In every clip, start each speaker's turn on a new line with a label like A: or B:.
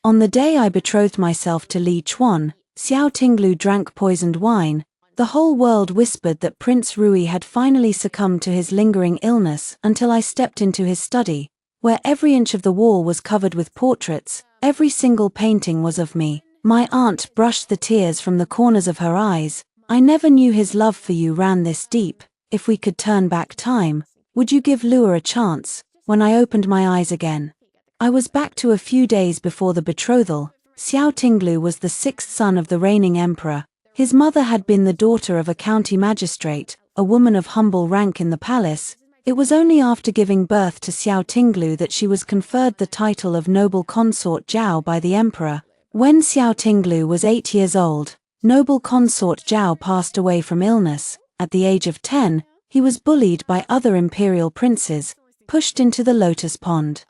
A: On the day I betrothed myself to Li Chuan, Xiao Tinglu drank poisoned wine. The whole world whispered that Prince Rui had finally succumbed to his lingering illness until I stepped into his study, where every inch of the wall was covered with portraits, every single painting was of me. My aunt brushed the tears from the corners of her eyes. I never knew his love for you ran this deep. If we could turn back time, would you give Luo a chance? When I opened my eyes again, I was back to a few days before the betrothal. Xiao Tinglu was the sixth son of the reigning emperor. His mother had been the daughter of a county magistrate, a woman of humble rank in the palace. It was only after giving birth to Xiao Tinglu that she was conferred the title of noble consort Zhao by the emperor. When Xiao Tinglu was 8 years old, noble consort Zhao passed away from illness. At the age of 10, he was bullied by other imperial princes, pushed into the lotus pond,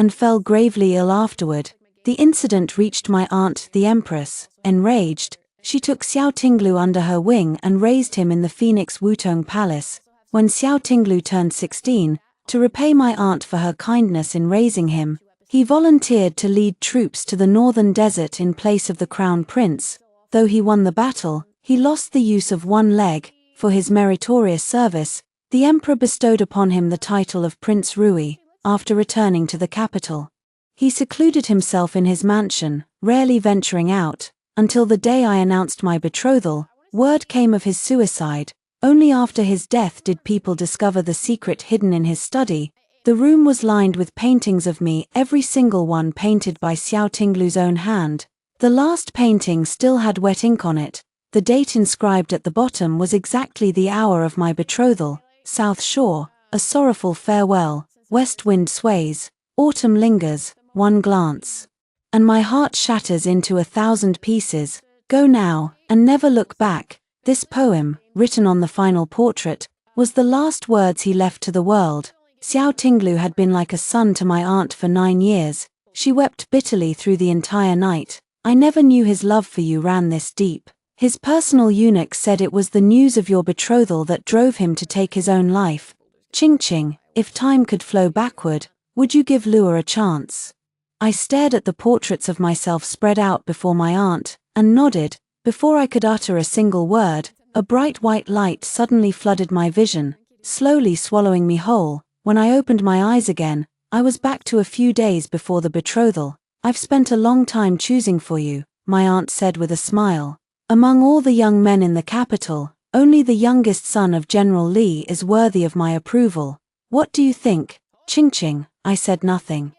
A: and fell gravely ill afterward. The incident reached my aunt, the empress. Enraged, she took Xiao Tinglu under her wing and raised him in the Phoenix Wutong Palace. When Xiao Tinglu turned 16, to repay my aunt for her kindness in raising him, he volunteered to lead troops to the northern desert in place of the crown prince. Though he won the battle, he lost the use of one leg. For his meritorious service, the emperor bestowed upon him the title of Prince Rui. After returning to the capital, he secluded himself in his mansion, rarely venturing out. Until the day I announced my betrothal, word came of his suicide. Only after his death did people discover the secret hidden in his study. The room was lined with paintings of me, every single one painted by Xiao Tinglu's own hand. The last painting still had wet ink on it. The date inscribed at the bottom was exactly the hour of my betrothal. South Shore, a sorrowful farewell. West wind sways, autumn lingers, one glance, and my heart shatters into 1,000 pieces. Go now, and never look back. This poem, written on the final portrait, was the last words he left to the world. Xiao Tinglu had been like a son to my aunt for 9 years. She wept bitterly through the entire night. I never knew his love for you ran this deep. His personal eunuch said it was the news of your betrothal that drove him to take his own life. Ching Ching, if time could flow backward, would you give Luo a chance? I stared at the portraits of myself spread out before my aunt, and nodded. Before I could utter a single word, a bright white light suddenly flooded my vision, slowly swallowing me whole. When I opened my eyes again, I was back to a few days before the betrothal. I've spent a long time choosing for you, my aunt said with a smile. Among all the young men in the capital, only the youngest son of General Li is worthy of my approval. What do you think? Ching Ching, I said nothing,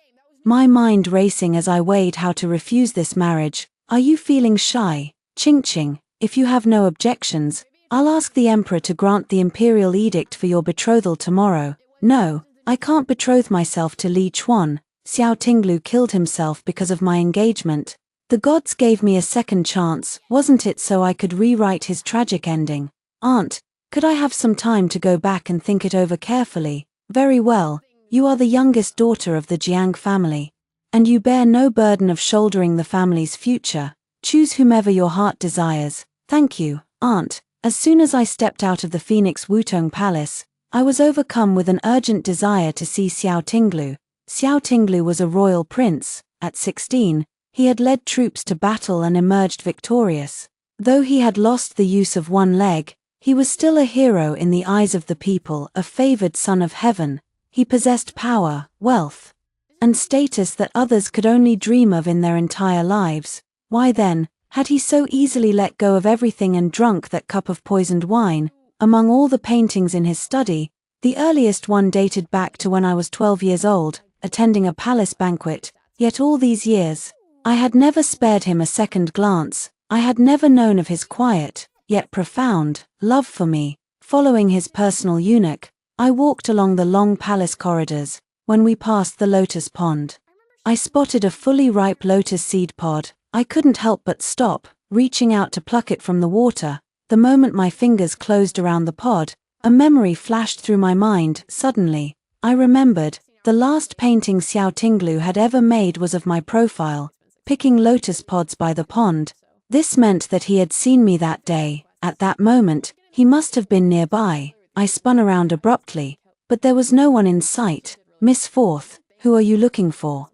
A: my mind racing as I weighed how to refuse this marriage. Are you feeling shy? Ching Ching, if you have no objections, I'll ask the emperor to grant the imperial edict for your betrothal tomorrow. No, I can't betroth myself to Li Chuan. Xiao Tinglu killed himself because of my engagement. The gods gave me a second chance, wasn't it, so I could rewrite his tragic ending? Aunt, could I have some time to go back and think it over carefully? Very well, you are the youngest daughter of the Jiang family, and you bear no burden of shouldering the family's future. Choose whomever your heart desires. Thank you, Aunt. As soon as I stepped out of the Phoenix Wutong Palace, I was overcome with an urgent desire to see Xiao Tinglu. Xiao Tinglu was a royal prince. At 16, he had led troops to battle and emerged victorious. Though he had lost the use of one leg, he was still a hero in the eyes of the people, a favored son of heaven. He possessed power, wealth, and status that others could only dream of in their entire lives. Why then, had he so easily let go of everything and drunk that cup of poisoned wine? Among all the paintings in his study, the earliest one dated back to when I was 12 years old, attending a palace banquet. Yet all these years, I had never spared him a second glance. I had never known of his quiet, yet profound, love for me. Following his personal eunuch, I walked along the long palace corridors. When we passed the lotus pond, I spotted a fully ripe lotus seed pod. I couldn't help but stop, reaching out to pluck it from the water. The moment my fingers closed around the pod, a memory flashed through my mind. Suddenly, I remembered, the last painting Xiao Tinglu had ever made was of my profile, picking lotus pods by the pond. This meant that he had seen me that day. At that moment, he must have been nearby. I spun around abruptly, but there was no one in sight. Miss Forth, who are you looking for?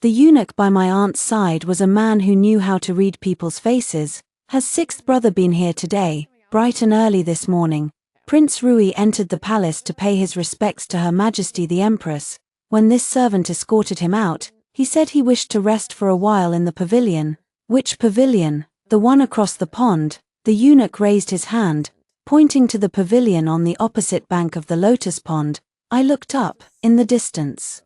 A: The eunuch by my aunt's side was a man who knew how to read people's faces. Has sixth brother been here today? Bright and early this morning, Prince Rui entered the palace to pay his respects to Her Majesty the Empress. When this servant escorted him out, he said he wished to rest for a while in the pavilion. Which pavilion? The one across the pond. The eunuch raised his hand, pointing to the pavilion on the opposite bank of the lotus pond. I looked up, in the distance.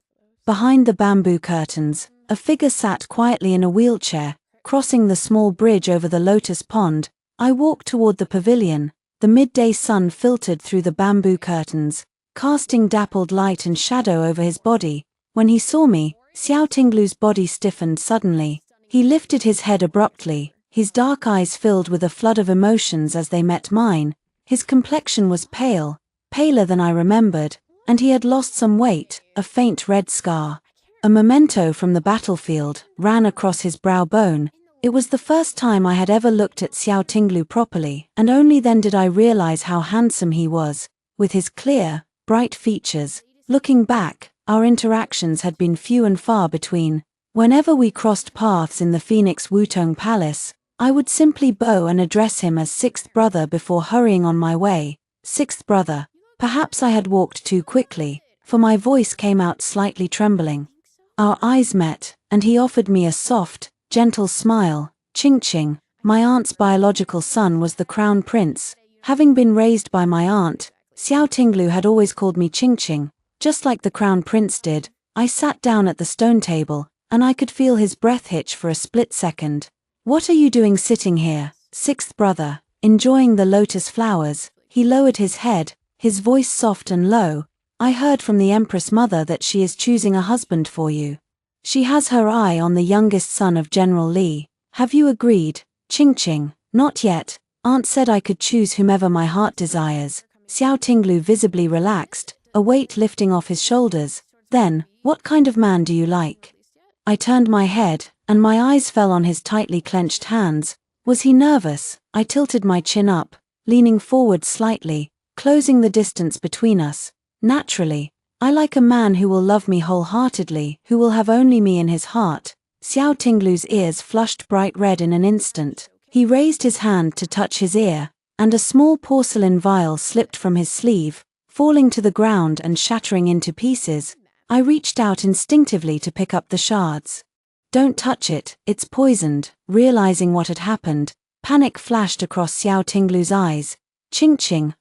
A: Behind the bamboo curtains, a figure sat quietly in a wheelchair, crossing the small bridge over the lotus pond. I walked toward the pavilion. The midday sun filtered through the bamboo curtains, casting dappled light and shadow over his body. When he saw me, Xiao Tinglu's body stiffened suddenly. He lifted his head abruptly, his dark eyes filled with a flood of emotions as they met mine. His complexion was pale, paler than I remembered, and he had lost some weight. A faint red scar, a memento from the battlefield, ran across his brow bone. It was the first time I had ever looked at Xiao Tinglu properly, and only then did I realize how handsome he was, with his clear, bright features. Looking back, our interactions had been few and far between. Whenever we crossed paths in the Phoenix Wutong Palace, I would simply bow and address him as sixth brother before hurrying on my way. Sixth brother. Perhaps I had walked too quickly, for my voice came out slightly trembling. Our eyes met, and he offered me a soft, gentle smile. Ching Ching, my aunt's biological son, was the crown prince. Having been raised by my aunt, Xiao Tinglu had always called me Ching Ching, just like the crown prince did. I sat down at the stone table, and I could feel his breath hitch for a split second. What are you doing sitting here, sixth brother, enjoying the lotus flowers? He lowered his head, his voice soft and low. I heard from the Empress Mother that she is choosing a husband for you. She has her eye on the youngest son of General Li. Have you agreed? Ching Ching, not yet. Aunt said I could choose whomever my heart desires. Xiao Tinglu visibly relaxed, a weight lifting off his shoulders. Then, what kind of man do you like? I turned my head, and my eyes fell on his tightly clenched hands. Was he nervous? I tilted my chin up, leaning forward slightly, closing the distance between us. Naturally, I like a man who will love me wholeheartedly, who will have only me in his heart. Xiao Tinglu's ears flushed bright red in an instant. He raised his hand to touch his ear, and a small porcelain vial slipped from his sleeve, falling to the ground and shattering into pieces. I reached out instinctively to pick up the shards. Don't touch it, it's poisoned. Realizing what had happened, panic flashed across Xiao Tinglu's eyes. Ching Ching,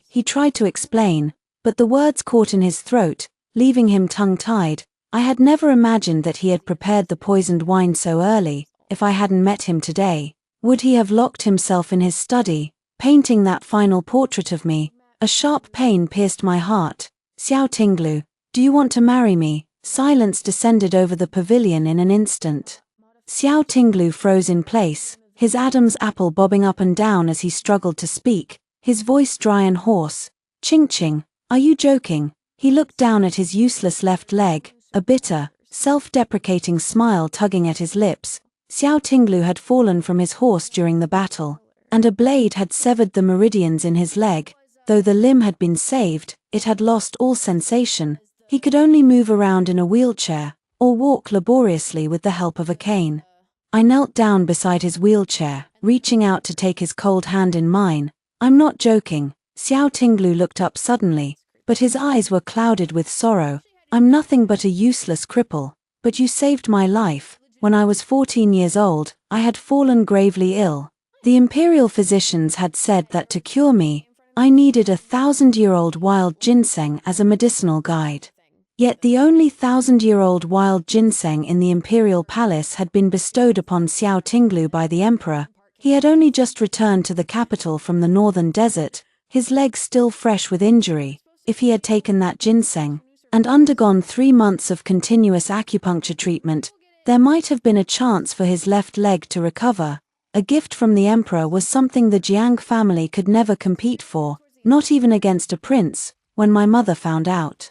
A: he tried to explain, but the words caught in his throat, leaving him tongue-tied. I had never imagined that he had prepared the poisoned wine so early. If I hadn't met him today, would he have locked himself in his study, painting that final portrait of me? A sharp pain pierced my heart. Xiao Tinglu, do you want to marry me? Silence descended over the pavilion in an instant. Xiao Tinglu froze in place, his Adam's apple bobbing up and down as he struggled to speak, his voice dry and hoarse. Ching Ching, are you joking? He looked down at his useless left leg, a bitter, self-deprecating smile tugging at his lips. Xiao Tinglu had fallen from his horse during the battle, and a blade had severed the meridians in his leg. Though the limb had been saved, it had lost all sensation. He could only move around in a wheelchair, or walk laboriously with the help of a cane. I knelt down beside his wheelchair, reaching out to take his cold hand in mine. I'm not joking. Xiao Tinglu looked up suddenly, but his eyes were clouded with sorrow. I'm nothing but a useless cripple, but you saved my life. When I was 14 years old, I had fallen gravely ill. The imperial physicians had said that to cure me, I needed 1,000-year-old wild ginseng as a medicinal guide. Yet the only 1,000-year-old wild ginseng in the imperial palace had been bestowed upon Xiao Tinglu by the emperor. He had only just returned to the capital from the northern desert, his legs still fresh with injury. If he had taken that ginseng, and undergone 3 months of continuous acupuncture treatment, there might have been a chance for his left leg to recover. A gift from the emperor was something the Jiang family could never compete for, not even against a prince. When my mother found out,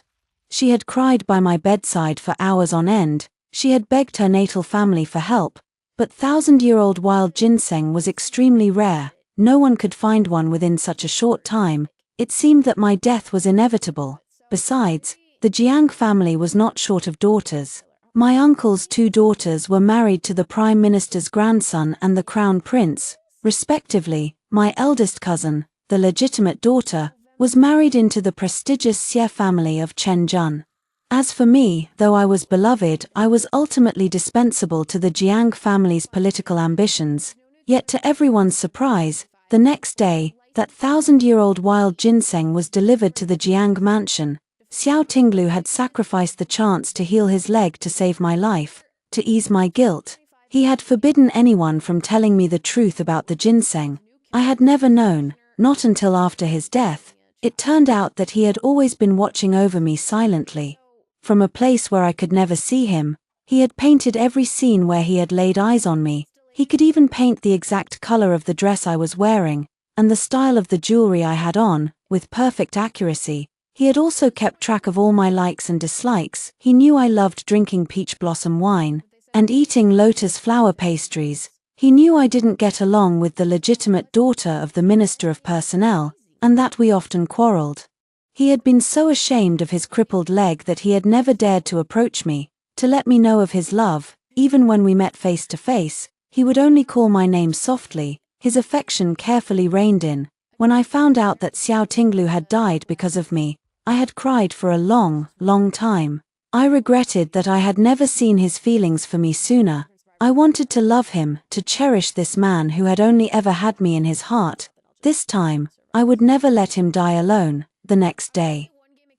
A: she had cried by my bedside for hours on end. She had begged her natal family for help, but 1,000-year-old wild ginseng was extremely rare. No one could find one within such a short time. It seemed that my death was inevitable. Besides, the Jiang family was not short of daughters. My uncle's two daughters were married to the Prime Minister's grandson and the Crown Prince, respectively. My eldest cousin, the legitimate daughter, was married into the prestigious Xie family of Chen Jun. As for me, though I was beloved, I was ultimately dispensable to the Jiang family's political ambitions. Yet to everyone's surprise, the next day, that 1,000-year-old wild ginseng was delivered to the Jiang mansion. Xiao Tinglu had sacrificed the chance to heal his leg to save my life, to ease my guilt. He had forbidden anyone from telling me the truth about the ginseng. I had never known, not until after his death. It turned out that he had always been watching over me silently. From a place where I could never see him, he had painted every scene where he had laid eyes on me. He could even paint the exact color of the dress I was wearing, and the style of the jewelry I had on, with perfect accuracy. He had also kept track of all my likes and dislikes. He knew I loved drinking peach blossom wine and eating lotus flower pastries. He knew I didn't get along with the legitimate daughter of the Minister of Personnel, and that we often quarreled. He had been so ashamed of his crippled leg that he had never dared to approach me, to let me know of his love. Even when we met face to face, he would only call my name softly, his affection carefully reined in. When I found out that Xiao Tinglu had died because of me, I had cried for a long, long time. I regretted that I had never seen his feelings for me sooner. I wanted to love him, to cherish this man who had only ever had me in his heart. This time, I would never let him die alone. The next day,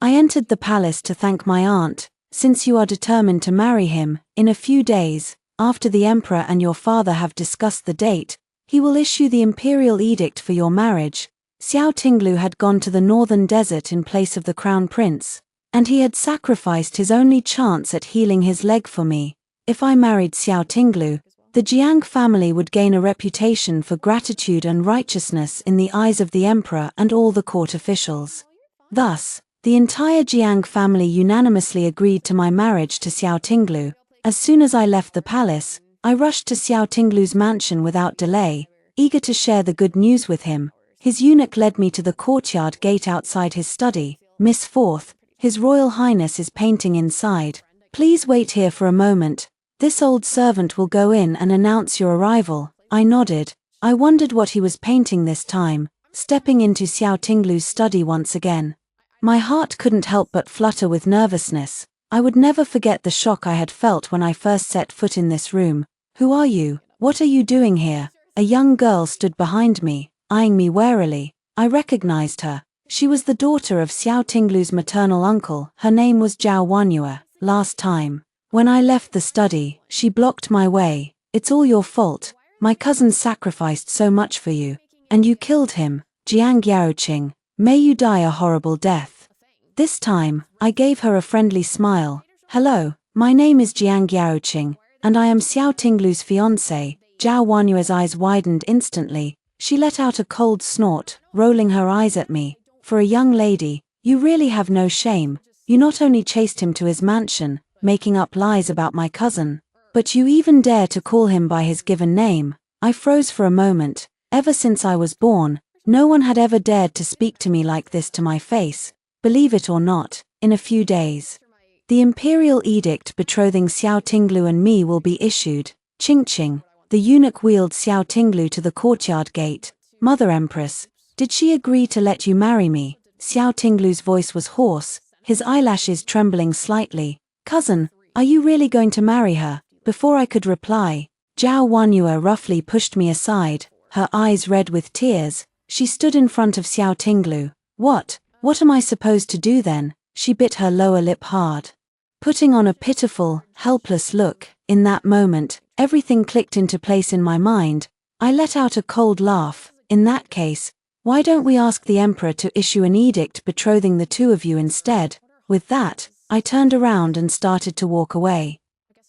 A: I entered the palace to thank my aunt. Since you are determined to marry him, in a few days, after the emperor and your father have discussed the date, he will issue the imperial edict for your marriage. Xiao Tinglu had gone to the northern desert in place of the crown prince, and he had sacrificed his only chance at healing his leg for me. If I married Xiao Tinglu, the Jiang family would gain a reputation for gratitude and righteousness in the eyes of the emperor and all the court officials. Thus, the entire Jiang family unanimously agreed to my marriage to Xiao Tinglu. As soon as I left the palace, I rushed to Xiao Tinglu's mansion without delay, eager to share the good news with him. His eunuch led me to the courtyard gate outside his study. Miss Forth, His Royal Highness is painting inside. Please wait here for a moment. This old servant will go in and announce your arrival. I nodded. I wondered what he was painting this time. Stepping into Xiao Tinglu's study once again, my heart couldn't help but flutter with nervousness. I would never forget the shock I had felt when I first set foot in this room. Who are you? What are you doing here? A young girl stood behind me, eyeing me warily. I recognized her. She was the daughter of Xiao Tinglu's maternal uncle. Her name was Zhao Wanyue. Last time, when I left the study, she blocked my way. It's all your fault. My cousin sacrificed so much for you, and you killed him. Jiang Yaoqing, may you die a horrible death. This time, I gave her a friendly smile. Hello, my name is Jiang Yaoqing, and I am Xiao Tinglu's fiancé. Zhao Wanyue's eyes widened instantly. She let out a cold snort, rolling her eyes at me. For a young lady, you really have no shame. You not only chased him to his mansion, making up lies about my cousin, but you even dare to call him by his given name. I froze for a moment. Ever since I was born, no one had ever dared to speak to me like this to my face. Believe it or not, in a few days, the imperial edict betrothing Xiao Tinglu and me will be issued. Ching. The eunuch wheeled Xiao Tinglu to the courtyard gate. Mother Empress, did she agree to let you marry me? Xiao Tinglu's voice was hoarse, his eyelashes trembling slightly. Cousin, are you really going to marry her? Before I could reply, Zhao Wanyue roughly pushed me aside, her eyes red with tears. She stood in front of Xiao Tinglu. What am I supposed to do then? She bit her lower lip hard, putting on a pitiful, helpless look. In that moment, everything clicked into place in my mind. I let out a cold laugh. In that case, why don't we ask the emperor to issue an edict betrothing the two of you instead? With that, I turned around and started to walk away.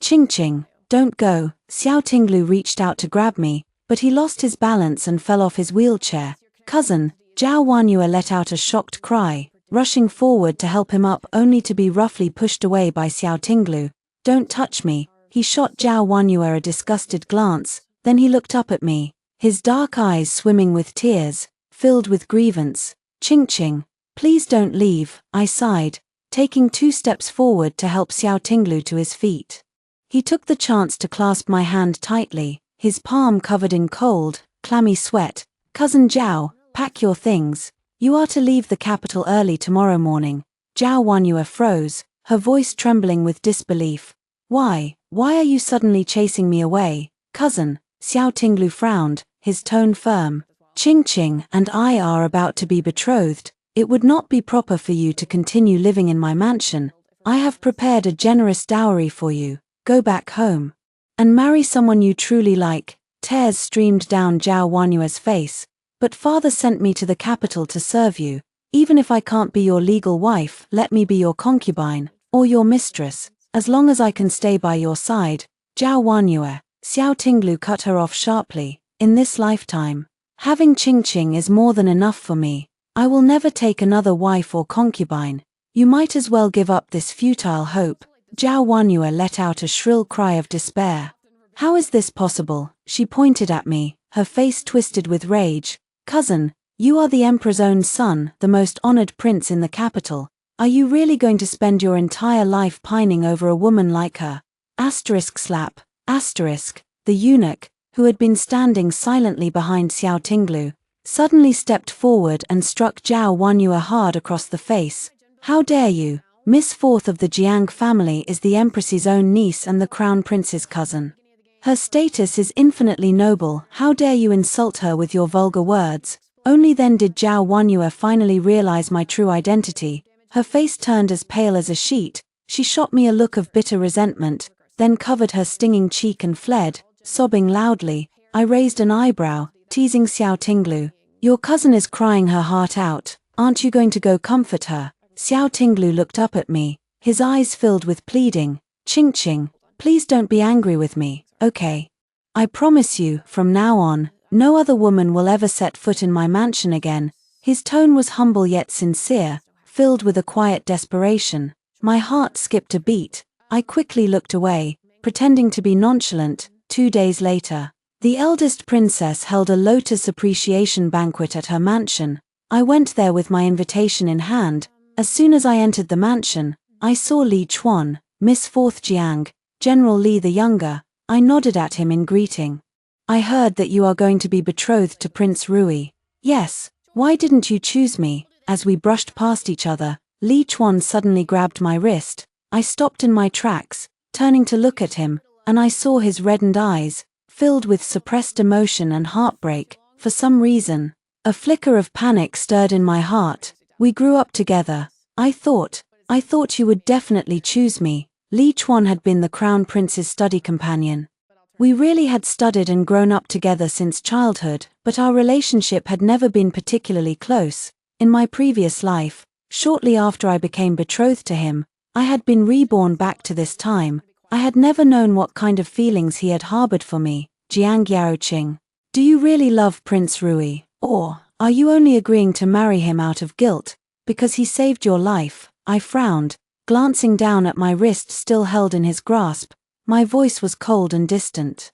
A: Ching, don't go. Xiao Tinglu reached out to grab me, but he lost his balance and fell off his wheelchair. Cousin, Zhao Wanyue let out a shocked cry, rushing forward to help him up only to be roughly pushed away by Xiao Tinglu. Don't touch me. He shot Zhao Wanyue a disgusted glance, then he looked up at me, his dark eyes swimming with tears, filled with grievance. Ching, please don't leave, I sighed, taking 2 steps forward to help Xiao Tinglu to his feet. He took the chance to clasp my hand tightly, his palm covered in cold, clammy sweat. Cousin Zhao, pack your things. You are to leave the capital early tomorrow morning. Zhao Wanyue froze, her voice trembling with disbelief. Why are you suddenly chasing me away, cousin? Xiao Tinglu frowned, his tone firm. Qingqing and I are about to be betrothed. It would not be proper for you to continue living in my mansion. I have prepared a generous dowry for you. Go back home and marry someone you truly like. Tears streamed down Zhao Wanyue's face. But father sent me to the capital to serve you. Even if I can't be your legal wife, let me be your concubine, or your mistress, as long as I can stay by your side. Zhao Wanyue, Xiao Tinglu cut her off sharply. In this lifetime, having Qingqing is more than enough for me. I will never take another wife or concubine. You might as well give up this futile hope. Zhao Wanyue let out a shrill cry of despair. How is this possible? She pointed at me, her face twisted with rage. Cousin, you are the emperor's own son, the most honored prince in the capital. Are you really going to spend your entire life pining over a woman like her? Slap. The eunuch, who had been standing silently behind Xiao Tinglu, suddenly stepped forward and struck Zhao Wanyue hard across the face. How dare you? Miss Fourth of the Jiang family is the empress's own niece and the crown prince's cousin. Her status is infinitely noble. How dare you insult her with your vulgar words? Only then did Zhao Wanyue finally realize my true identity. Her face turned as pale as a sheet. She shot me a look of bitter resentment, then covered her stinging cheek and fled, sobbing loudly. I raised an eyebrow, teasing Xiao Tinglu. Your cousin is crying her heart out. Aren't you going to go comfort her? Xiao Tinglu looked up at me, his eyes filled with pleading. Qingqing, please don't be angry with me, okay? I promise you, from now on, no other woman will ever set foot in my mansion again. His tone was humble yet sincere, filled with a quiet desperation. My heart skipped a beat. I quickly looked away, pretending to be nonchalant. 2 days later, the eldest princess held a lotus appreciation banquet at her mansion. I went there with my invitation in hand. As soon as I entered the mansion, I saw Li Chuan, Miss Fourth Jiang, General Li the Younger. I nodded at him in greeting. I heard that you are going to be betrothed to Prince Rui. Yes, why didn't you choose me? As we brushed past each other, Li Chuan suddenly grabbed my wrist. I stopped in my tracks, turning to look at him, and I saw his reddened eyes, filled with suppressed emotion and heartbreak. For some reason, a flicker of panic stirred in my heart. We grew up together. I thought you would definitely choose me. Li Chuan had been the crown prince's study companion. We really had studied and grown up together since childhood, but our relationship had never been particularly close. In my previous life, shortly after I became betrothed to him, I had been reborn back to this time. I had never known what kind of feelings he had harbored for me. Jiang Yaoqing, do you really love Prince Rui, or are you only agreeing to marry him out of guilt, because he saved your life? I frowned, glancing down at my wrist still held in his grasp. My voice was cold and distant.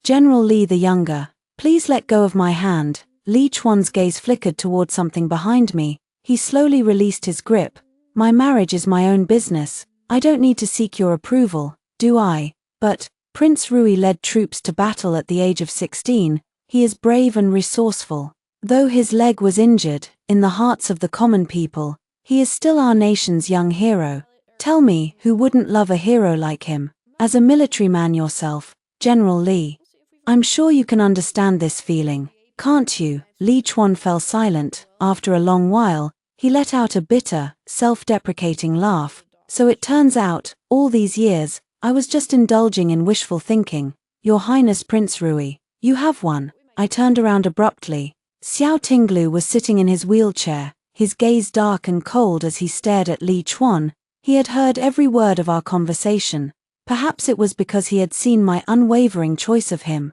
A: General Li the Younger, please let go of my hand. Li Chuan's gaze flickered toward something behind me. He slowly released his grip. My marriage is my own business. I don't need to seek your approval, do I? But Prince Rui led troops to battle at the age of 16. He is brave and resourceful. Though his leg was injured, in the hearts of the common people, he is still our nation's young hero. Tell me, who wouldn't love a hero like him? As a military man yourself, General Li, I'm sure you can understand this feeling, can't you? Li Chuan fell silent. After a long while, he let out a bitter, self-deprecating laugh. So it turns out, all these years, I was just indulging in wishful thinking. Your Highness Prince Rui, you have one. I turned around abruptly. Xiao Tinglu was sitting in his wheelchair, his gaze dark and cold as he stared at Li Chuan. He had heard every word of our conversation. Perhaps it was because he had seen my unwavering choice of him.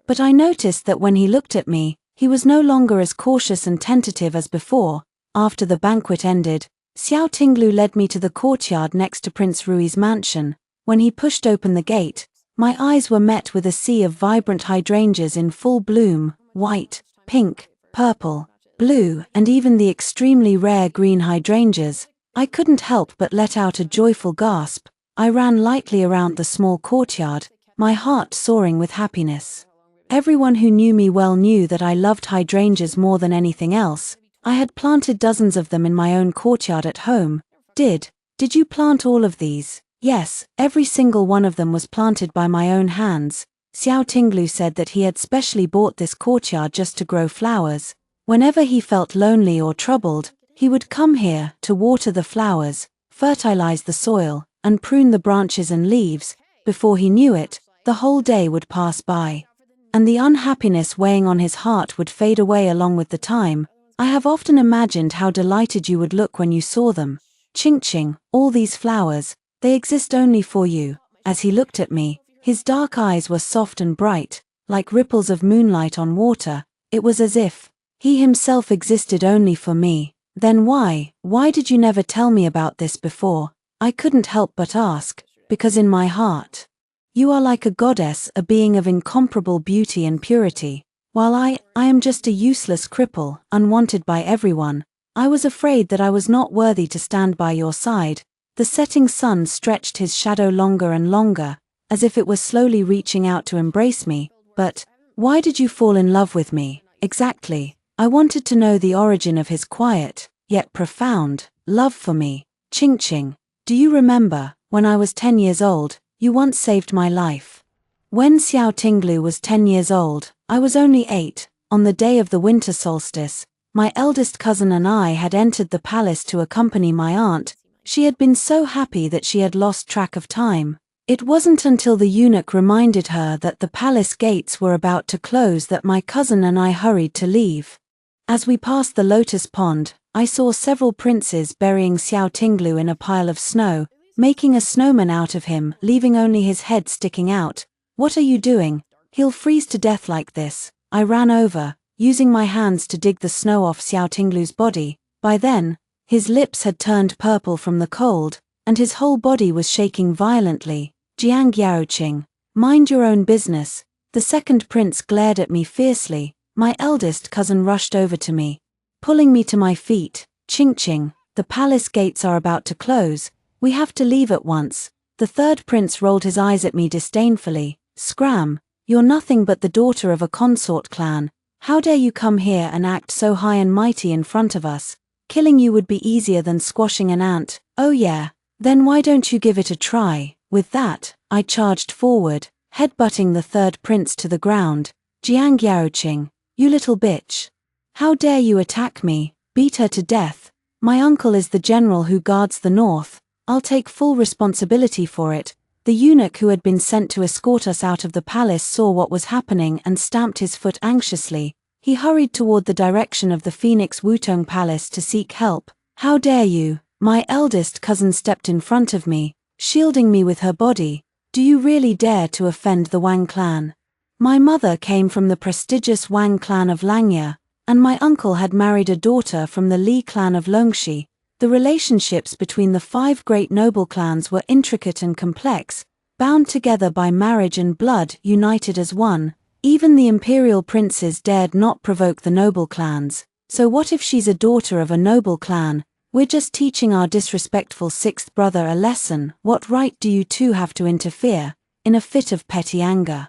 A: But I noticed that when he looked at me, he was no longer as cautious and tentative as before. After the banquet ended, Xiao Tinglu led me to the courtyard next to Prince Rui's mansion. When he pushed open the gate, my eyes were met with a sea of vibrant hydrangeas in full bloom, white, pink, purple, blue, and even the extremely rare green hydrangeas. I couldn't help but let out a joyful gasp. I ran lightly around the small courtyard, my heart soaring with happiness. Everyone who knew me well knew that I loved hydrangeas more than anything else. I had planted dozens of them in my own courtyard at home. Did you plant all of these? Yes, every single one of them was planted by my own hands. Xiao Tinglu said that he had specially bought this courtyard just to grow flowers. Whenever he felt lonely or troubled, he would come here to water the flowers, fertilize the soil, and prune the branches and leaves. Before he knew it, the whole day would pass by, and the unhappiness weighing on his heart would fade away along with the time. I have often imagined how delighted you would look when you saw them. Ching, all these flowers, they exist only for you. As he looked at me, his dark eyes were soft and bright, like ripples of moonlight on water. It was as if he himself existed only for me. Then why did you never tell me about this before? I couldn't help but ask, because in my heart, you are like a goddess, a being of incomparable beauty and purity, while I am just a useless cripple, unwanted by everyone. I was afraid that I was not worthy to stand by your side. The setting sun stretched his shadow longer and longer, as if it was slowly reaching out to embrace me. But why did you fall in love with me, exactly? I wanted to know the origin of his quiet, yet profound, love for me. Ching, do you remember, when I was 10 years old, you once saved my life? When Xiao Tinglu was 10 years old, I was only 8. On the day of the winter solstice, my eldest cousin and I had entered the palace to accompany my aunt. She had been so happy that she had lost track of time. It wasn't until the eunuch reminded her that the palace gates were about to close that my cousin and I hurried to leave. As we passed the lotus pond, I saw several princes burying Xiao Tinglu in a pile of snow, making a snowman out of him, leaving only his head sticking out. What are you doing? He'll freeze to death like this. I ran over, using my hands to dig the snow off Xiao Tinglu's body. By then, his lips had turned purple from the cold, and his whole body was shaking violently. Jiang Yaoqing, mind your own business. The second prince glared at me fiercely. My eldest cousin rushed over to me, pulling me to my feet. Ching, the palace gates are about to close. We have to leave at once. The third prince rolled his eyes at me disdainfully. Scram, you're nothing but the daughter of a consort clan. How dare you come here and act so high and mighty in front of us? Killing you would be easier than squashing an ant. Oh yeah, then why don't you give it a try? With that, I charged forward, headbutting the third prince to the ground. Jiang Yaoqing, you little bitch. How dare you attack me? Beat her to death. My uncle is the general who guards the north. I'll take full responsibility for it. The eunuch who had been sent to escort us out of the palace saw what was happening and stamped his foot anxiously. He hurried toward the direction of the Phoenix Wutong Palace to seek help. How dare you? My eldest cousin stepped in front of me, shielding me with her body. Do you really dare to offend the Wang clan? My mother came from the prestigious Wang clan of Langya, and my uncle had married a daughter from the Li clan of Longxi. The relationships between the 5 great noble clans were intricate and complex, bound together by marriage and blood united as one. Even the imperial princes dared not provoke the noble clans. So what if she's a daughter of a noble clan? We're just teaching our disrespectful 6th brother a lesson. What right do you two have to interfere? In a fit of petty anger,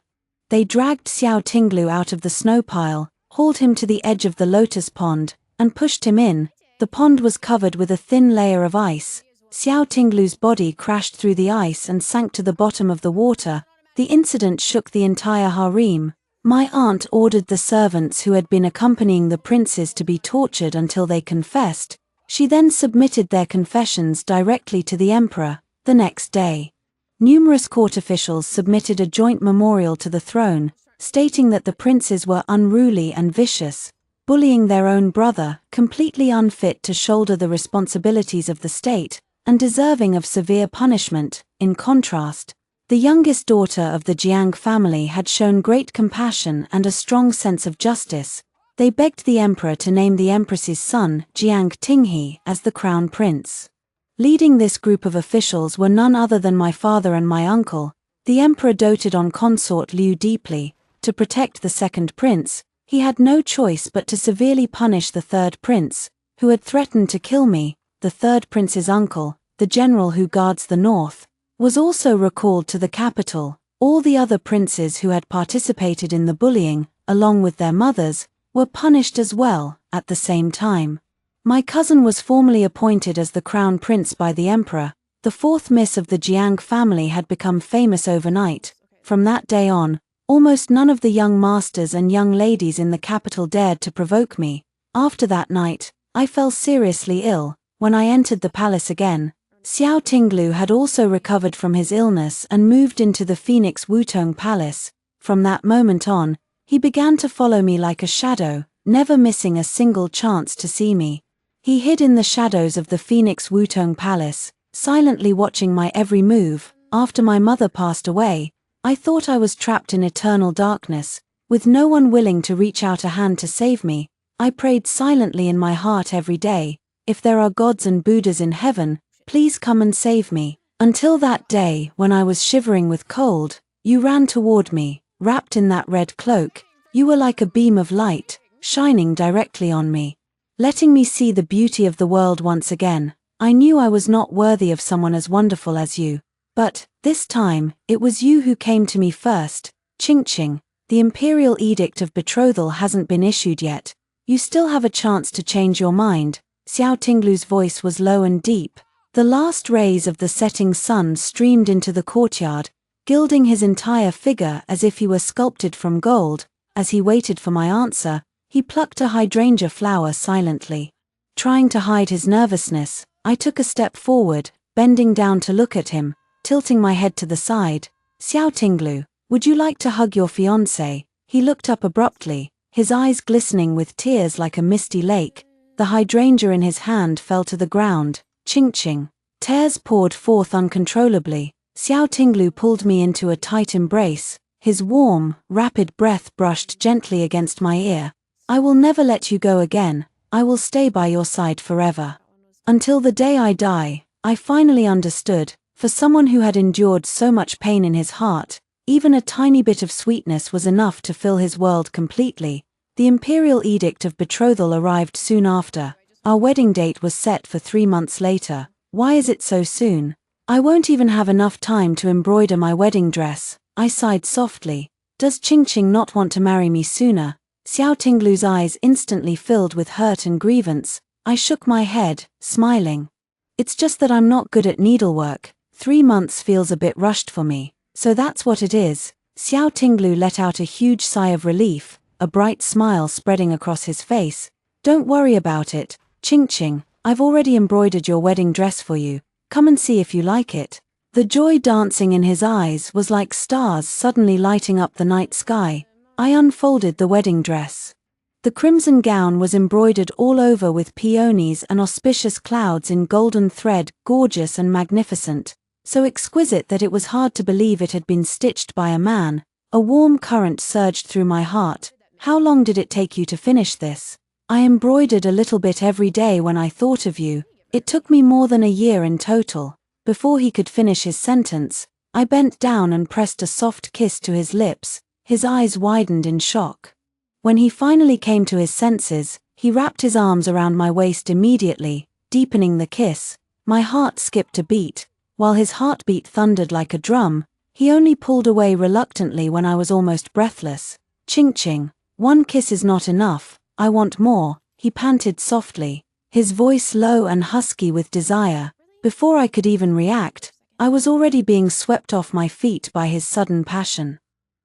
A: they dragged Xiao Tinglu out of the snow pile, hauled him to the edge of the lotus pond, and pushed him in. The pond was covered with a thin layer of ice. Xiao Tinglu's body crashed through the ice and sank to the bottom of the water. The incident shook the entire harem. My aunt ordered the servants who had been accompanying the princes to be tortured until they confessed. She then submitted their confessions directly to the emperor. The next day, numerous court officials submitted a joint memorial to the throne, stating that the princes were unruly and vicious, bullying their own brother, completely unfit to shoulder the responsibilities of the state, and deserving of severe punishment. In contrast, the youngest daughter of the Jiang family had shown great compassion and a strong sense of justice. They begged the emperor to name the empress's son, Jiang Tinghe, as the crown prince. Leading this group of officials were none other than my father and my uncle. The emperor doted on consort Liu deeply. To protect the second prince, he had no choice but to severely punish the third prince, who had threatened to kill me. The third prince's uncle, the general who guards the north, was also recalled to the capital. All the other princes who had participated in the bullying, along with their mothers, were punished as well, at the same time. My cousin was formally appointed as the crown prince by the emperor. The fourth miss of the Jiang family had become famous overnight. From that day on, almost none of the young masters and young ladies in the capital dared to provoke me. After that night, I fell seriously ill. When I entered the palace again, Xiao Tinglu had also recovered from his illness and moved into the Phoenix Wutong Palace. From that moment on, he began to follow me like a shadow, never missing a single chance to see me. He hid in the shadows of the Phoenix Wutong Palace, silently watching my every move. After my mother passed away, I thought I was trapped in eternal darkness, with no one willing to reach out a hand to save me. I prayed silently in my heart every day, if there are gods and Buddhas in heaven, please come and save me. Until that day, when I was shivering with cold, you ran toward me, wrapped in that red cloak. You were like a beam of light, shining directly on me, letting me see the beauty of the world once again. I knew I was not worthy of someone as wonderful as you. But, this time, it was you who came to me first. Ching, the imperial edict of betrothal hasn't been issued yet. You still have a chance to change your mind. Xiao Tinglu's voice was low and deep. The last rays of the setting sun streamed into the courtyard, gilding his entire figure as if he were sculpted from gold. As he waited for my answer, he plucked a hydrangea flower silently. Trying to hide his nervousness, I took a step forward, bending down to look at him, tilting my head to the side. Xiao Tinglu, would you like to hug your fiancé? He looked up abruptly, his eyes glistening with tears like a misty lake. The hydrangea in his hand fell to the ground. Ching. Tears poured forth uncontrollably. Xiao Tinglu pulled me into a tight embrace. His warm, rapid breath brushed gently against my ear. I will never let you go again. I will stay by your side forever. Until the day I die. I finally understood. For someone who had endured so much pain in his heart, even a tiny bit of sweetness was enough to fill his world completely. The imperial edict of betrothal arrived soon after. Our wedding date was set for 3 months later. Why is it so soon? I won't even have enough time to embroider my wedding dress. I sighed softly. Does Ching not want to marry me sooner? Xiao Tinglu's eyes instantly filled with hurt and grievance. I shook my head, smiling. It's just that I'm not good at needlework. 3 months feels a bit rushed for me. So that's what it is. Xiao Tinglu let out a huge sigh of relief, a bright smile spreading across his face. Don't worry about it, Ching, I've already embroidered your wedding dress for you. Come and see if you like it. The joy dancing in his eyes was like stars suddenly lighting up the night sky. I unfolded the wedding dress. The crimson gown was embroidered all over with peonies and auspicious clouds in golden thread, gorgeous and magnificent. So exquisite that it was hard to believe it had been stitched by a man. A warm current surged through my heart. How long did it take you to finish this? I embroidered a little bit every day when I thought of you. It took me more than a year in total. Before he could finish his sentence, I bent down and pressed a soft kiss to his lips. His eyes widened in shock. When he finally came to his senses, he wrapped his arms around my waist immediately, deepening the kiss. My heart skipped a beat. While his heartbeat thundered like a drum, he only pulled away reluctantly when I was almost breathless. Ching, one kiss is not enough, I want more, he panted softly, his voice low and husky with desire. Before I could even react, I was already being swept off my feet by his sudden passion.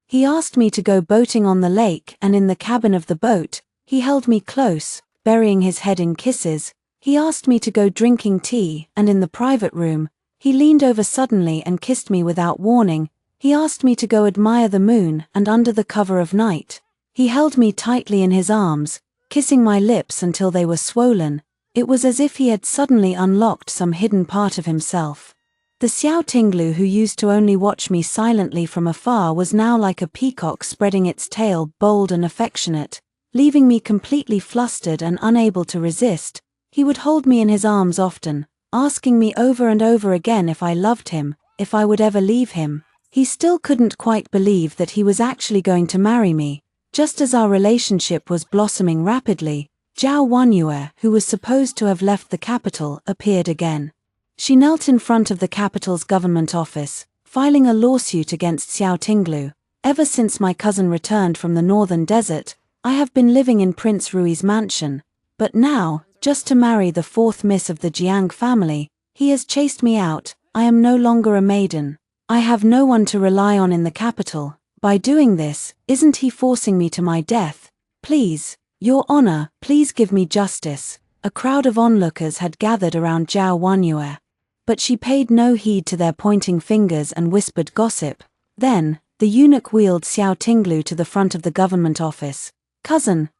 A: He asked me to go boating on the lake, and in the cabin of the boat, he held me close, burying his head in kisses. He asked me to go drinking tea, and in the private room, he leaned over suddenly and kissed me without warning. He asked me to go admire the moon, and under the cover of night, he held me tightly in his arms, kissing my lips until they were swollen. It was as if he had suddenly unlocked some hidden part of himself. The Xiao Tinglu who used to only watch me silently from afar was now like a peacock spreading its tail, bold and affectionate, leaving me completely flustered and unable to resist. He would hold me in his arms often, asking me over and over again if I loved him, if I would ever leave him. He still couldn't quite believe that he was actually going to marry me. Just as our relationship was blossoming rapidly, Zhao Wanyue, who was supposed to have left the capital, appeared again. She knelt in front of the capital's government office, filing a lawsuit against Xiao Tinglu. Ever since my cousin returned from the northern desert, I have been living in Prince Rui's mansion. But now, just to marry the fourth miss of the Jiang family, he has chased me out. I am no longer a maiden. I have no one to rely on in the capital. By doing this, isn't he forcing me to my death? Please, Your Honor, please give me justice. A crowd of onlookers had gathered around Zhao Wanyue. But she paid no heed to their pointing fingers and whispered gossip. Then, the eunuch wheeled Xiao Tinglu to the front of the government office. Cousin,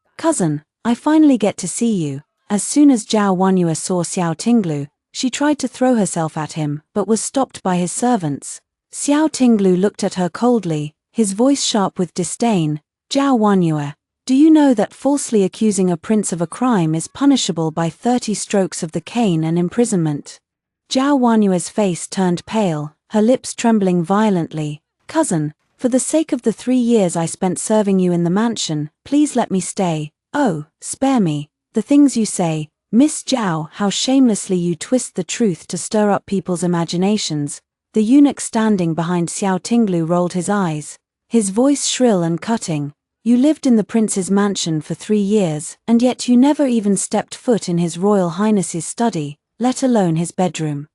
A: I finally get to see you. As soon as Zhao Wanyue saw Xiao Tinglu, she tried to throw herself at him but was stopped by his servants. Xiao Tinglu looked at her coldly, his voice sharp with disdain. Zhao Wanyue, do you know that falsely accusing a prince of a crime is punishable by 30 strokes of the cane and imprisonment? Zhao Wanyue's face turned pale, her lips trembling violently. Cousin, for the sake of the 3 years I spent serving you in the mansion, please let me stay. Oh, spare me. The things you say, Miss Zhao, how shamelessly you twist the truth to stir up people's imaginations. The eunuch standing behind Xiao Tinglu rolled his eyes, his voice shrill and cutting. You lived in the prince's mansion for 3 years, and yet you never even stepped foot in his Royal Highness's study, let alone his bedroom.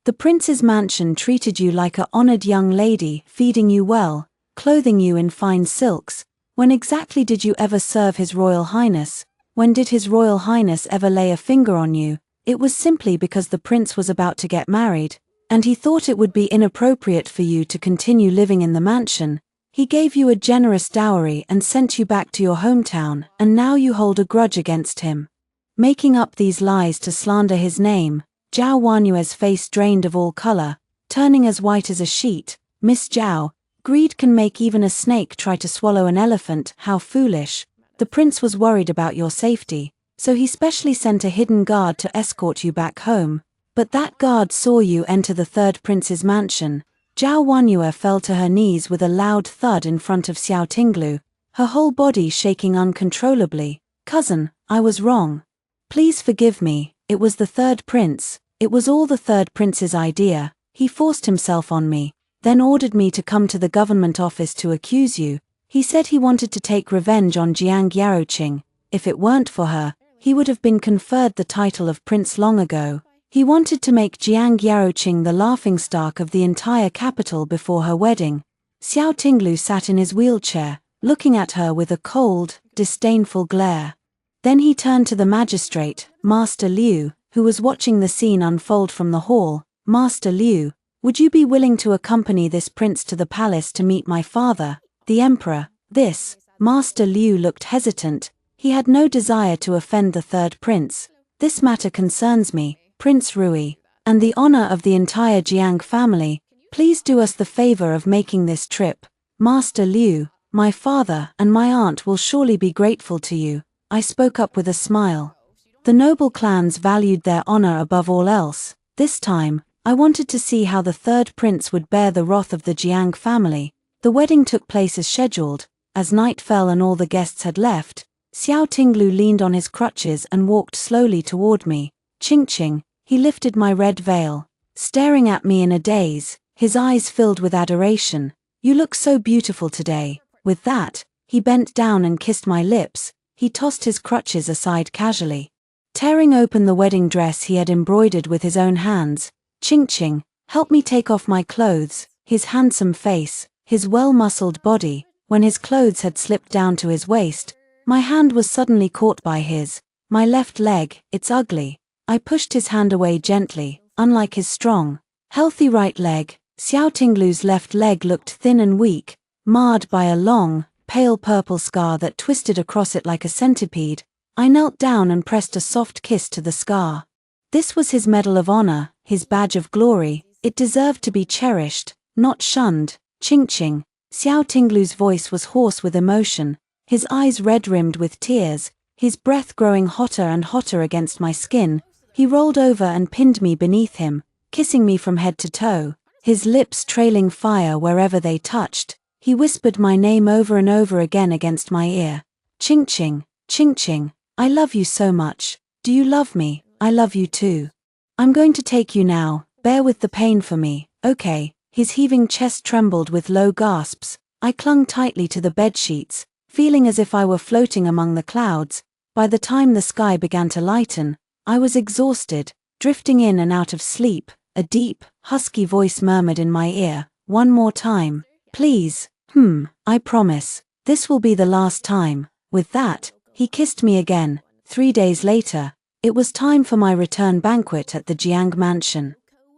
A: The prince's mansion treated you like a honored young lady, feeding you well, clothing you in fine silks. When exactly did you ever serve his Royal Highness? When did his Royal Highness ever lay a finger on you? It was simply because the prince was about to get married, and he thought it would be inappropriate for you to continue living in the mansion. He gave you a generous dowry and sent you back to your hometown, and now you hold a grudge against him. Making up these lies to slander his name, Zhao Wanyue's face drained of all color, turning as white as a sheet. Miss Zhao, greed can make even a snake try to swallow an elephant. How foolish. The prince was worried about your safety, so he specially sent a hidden guard to escort you back home. But that guard saw you enter the third prince's mansion. Zhao Wanyue fell to her knees with a loud thud in front of Xiao Tinglu, her whole body shaking uncontrollably. Cousin, I was wrong. Please forgive me, it was the third prince. It was all the third prince's idea. He forced himself on me, then ordered me to come to the government office to accuse you. He said he wanted to take revenge on Jiang Yaoqing. If it weren't for her, he would have been conferred the title of prince long ago. He wanted to make Jiang Yaoqing the laughingstock of the entire capital before her wedding. Xiao Tinglu sat in his wheelchair, looking at her with a cold, disdainful glare. Then he turned to the magistrate, Master Liu, who was watching the scene unfold from the hall. Master Liu, would you be willing to accompany this prince to the palace to meet my father, the emperor? Master Liu looked hesitant. He had no desire to offend the third prince. This matter concerns me, Prince Rui, and the honor of the entire Jiang family. Please do us the favor of making this trip. Master Liu, my father and my aunt will surely be grateful to you. I spoke up with a smile. The noble clans valued their honor above all else. This time, I wanted to see how the third prince would bear the wrath of the Jiang family. The wedding took place as scheduled. As night fell and all the guests had left, Xiao Tinglu leaned on his crutches and walked slowly toward me. Ching, he lifted my red veil, staring at me in a daze, his eyes filled with adoration. You look so beautiful today. With that, he bent down and kissed my lips. He tossed his crutches aside casually, tearing open the wedding dress he had embroidered with his own hands. Ching, help me take off my clothes. His handsome face, his well-muscled body. When his clothes had slipped down to his waist, my hand was suddenly caught by his. My left leg, it's ugly. I pushed his hand away gently. Unlike his strong, healthy right leg, Xiao Tinglu's left leg looked thin and weak, marred by a long, pale purple scar that twisted across it like a centipede. I knelt down and pressed a soft kiss to the scar. This was his medal of honor, his badge of glory. It deserved to be cherished, not shunned. Ching. Xiao Tinglu's voice was hoarse with emotion, his eyes red-rimmed with tears, his breath growing hotter and hotter against my skin. He rolled over and pinned me beneath him, kissing me from head to toe, his lips trailing fire wherever they touched. He whispered my name over and over again against my ear. Ching, I love you so much. Do you love me? I love you too. I'm going to take you now. Bear with the pain for me, okay? His heaving chest trembled with low gasps. I clung tightly to the bedsheets, feeling as if I were floating among the clouds. By the time the sky began to lighten, I was exhausted, drifting in and out of sleep. A deep, husky voice murmured in my ear, "One more time, please." I promise. This will be the last time. With that, he kissed me again. 3 days later, it was time for my return banquet at the Jiang mansion.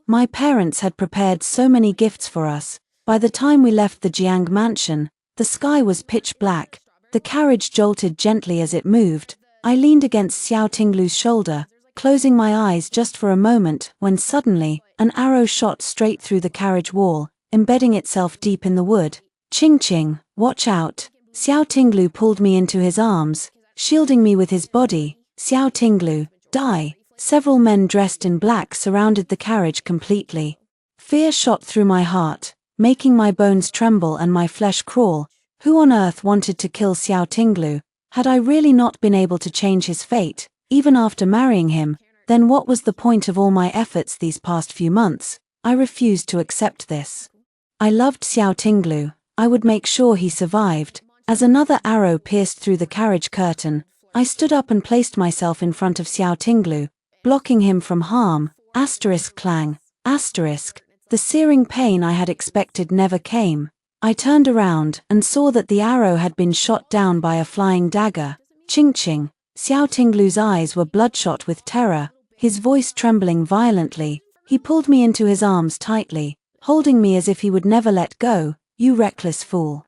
A: My parents had prepared so many gifts for us. By the time we left the Jiang mansion, the sky was pitch black. The carriage jolted gently as it moved. I leaned against Xiao Tinglu's shoulder, closing my eyes just for a moment, when suddenly, an arrow shot straight through the carriage wall, embedding itself deep in the wood. Ching ching, watch out. Xiao Tinglu pulled me into his arms, shielding me with his body. Xiao Tinglu, die. Several men dressed in black surrounded the carriage completely. Fear shot through my heart, making my bones tremble and my flesh crawl. Who on earth wanted to kill Xiao Tinglu? Had I really not been able to change his fate, even after marrying him, then what was the point of all my efforts these past few months? I refused to accept this. I loved Xiao Tinglu. I would make sure he survived. As another arrow pierced through the carriage curtain, I stood up and placed myself in front of Xiao Tinglu, blocking him from harm. Clang. The searing pain I had expected never came. I turned around and saw that the arrow had been shot down by a flying dagger. Ching ching. Xiao Tinglu's eyes were bloodshot with terror, his voice trembling violently. He pulled me into his arms tightly, holding me as if he would never let go. "You reckless fool.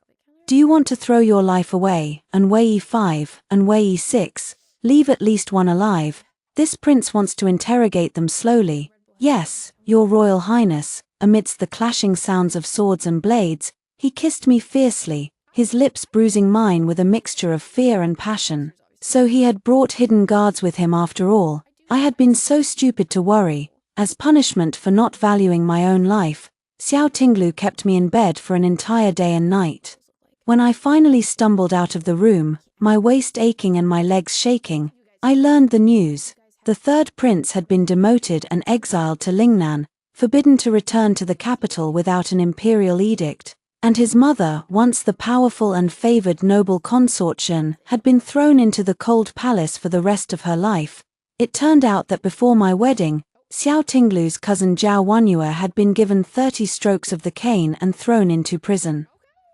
A: Do you want to throw your life away, and Wei 5, and Wei 6, leave at least one alive?" This prince wants to interrogate them slowly. "Yes, your royal highness." Amidst the clashing sounds of swords and blades, he kissed me fiercely, his lips bruising mine with a mixture of fear and passion. So he had brought hidden guards with him after all. I had been so stupid to worry. As punishment for not valuing my own life, Xiao Tinglu kept me in bed for an entire day and night. When I finally stumbled out of the room, my waist aching and my legs shaking, I learned the news. The third prince had been demoted and exiled to Lingnan, forbidden to return to the capital without an imperial edict, and his mother, once the powerful and favored noble consort Zhen, had been thrown into the cold palace for the rest of her life. It turned out that before my wedding, Xiao Tinglu's cousin Zhao Wanyue had been given 30 strokes of the cane and thrown into prison.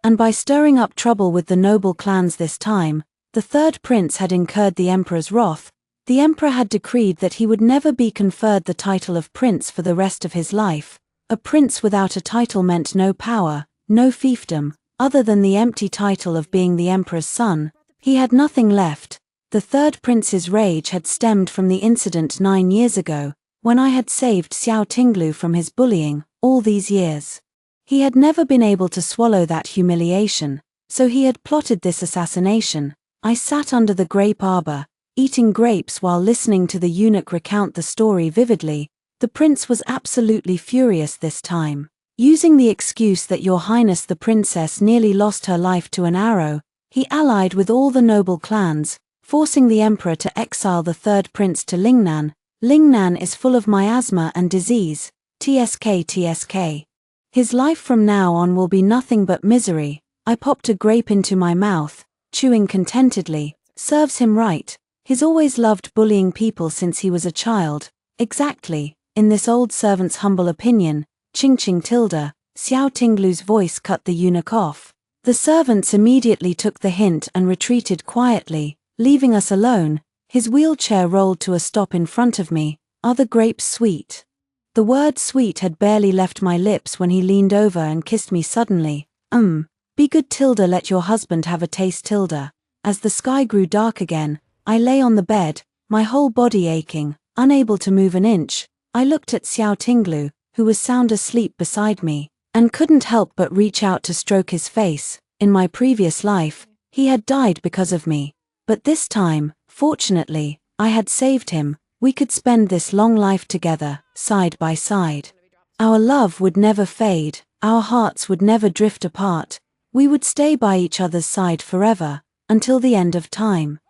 A: And by stirring up trouble with the noble clans this time, the third prince had incurred the emperor's wrath. The emperor had decreed that he would never be conferred the title of prince for the rest of his life. A prince without a title meant no power, no fiefdom, other than the empty title of being the emperor's son. He had nothing left. The third prince's rage had stemmed from the incident 9 years ago, when I had saved Xiao Tinglu from his bullying. All these years, he had never been able to swallow that humiliation, so he had plotted this assassination. I sat under the grape arbor, eating grapes while listening to the eunuch recount the story vividly. The prince was absolutely furious this time. Using the excuse that Your Highness the princess nearly lost her life to an arrow, he allied with all the noble clans, forcing the emperor to exile the third prince to Lingnan. Lingnan is full of miasma and disease. TSK. His life from now on will be nothing but misery. I popped a grape into my mouth, chewing contentedly. Serves him right. He's always loved bullying people since he was a child. Exactly, in this old servant's humble opinion. Ching ching tilde. Xiao Tinglu's voice cut the eunuch off. The servants immediately took the hint and retreated quietly, leaving us alone. His wheelchair rolled to a stop in front of me. "Are the grapes sweet?" The word sweet had barely left my lips when he leaned over and kissed me suddenly. Be good tilde, let your husband have a taste tilde. As the sky grew dark again, I lay on the bed, my whole body aching, unable to move an inch. I looked at Xiao Tinglu, who was sound asleep beside me, and couldn't help but reach out to stroke his face. In my previous life, he had died because of me. But this time, fortunately, I had saved him. We could spend this long life together, side by side. Our love would never fade, our hearts would never drift apart. We would stay by each other's side forever, until the end of time.